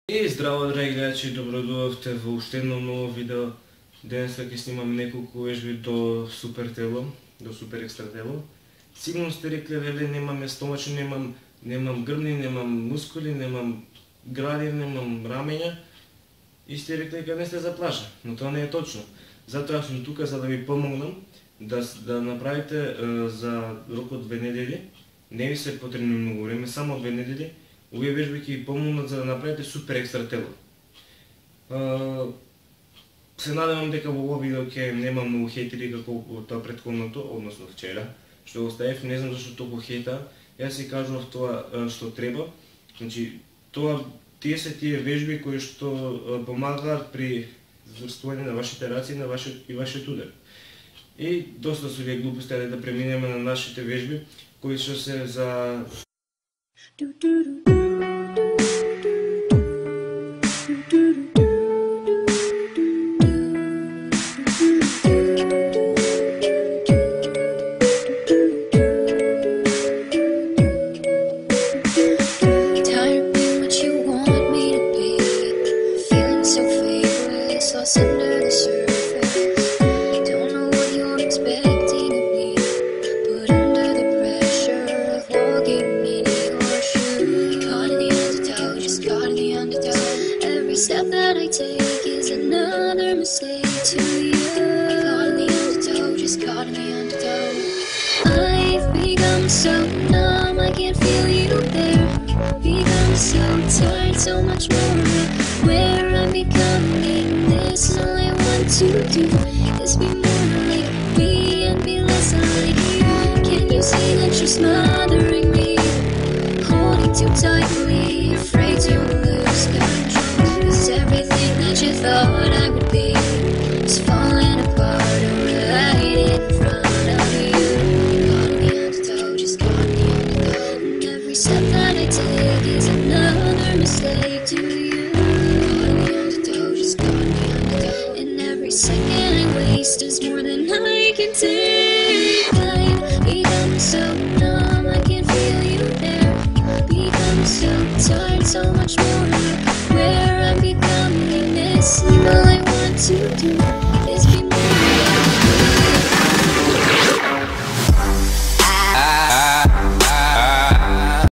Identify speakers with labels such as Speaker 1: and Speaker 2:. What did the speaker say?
Speaker 1: И здраво, драги гледачи, добродојавте во уште едно ново видео. Денеска ќе снимам неколку вежби до супер тело, до супер екстра тело. Сигурно сте рекли, веле, немам стомачи, немам грбни, немам мускули, немам гради, немам рамења. И сте рекли дека не сте за плажа, но тоа не е точно. Затоа сум тука за да ви помогнам да направите за рок од 2 недели. Не ви се потребно многу време, само 2 недели. Овие вежби ќе ви помогнат за да направите супер екстра тело. Се надевам дека во ова видео ќе нема многу хейтери како тоа претходното, односно вчера, што го оставив, не знам зашто толку хейта. Јас си кажував тоа што треба. Значи, тие се тие вежби кои што помагаат при завршување на вашите раци и вашиот удар. И доста се овие глупости, да преминеме на нашите вежби, кои што се за
Speaker 2: under the surface, don't know what you're expecting of me, but under the pressure of walking in your shoes, caught in the undertow, just caught in the undertow. Every step that I take is another mistake to you. Caught in the undertow, just caught in the undertow. I've become so numb, I can't feel you there. Become so tired, so much more where I'm becoming. This is all I want to do, is be more like me and be less like you. Can you see that you're smothering me, holding too tightly, afraid to lose control? 'Cause everything that you thought I would be is falling apart right in front of you. Caught in the undertow, just caught in the undertow. And every step that I take is another mistake to you. Caught in the undertow, just caught in the undertow. And every second I waste is more than I can take. I've become so numb, I can't feel you there. Become so tired, so much more where I'm becoming. This is all I want to do.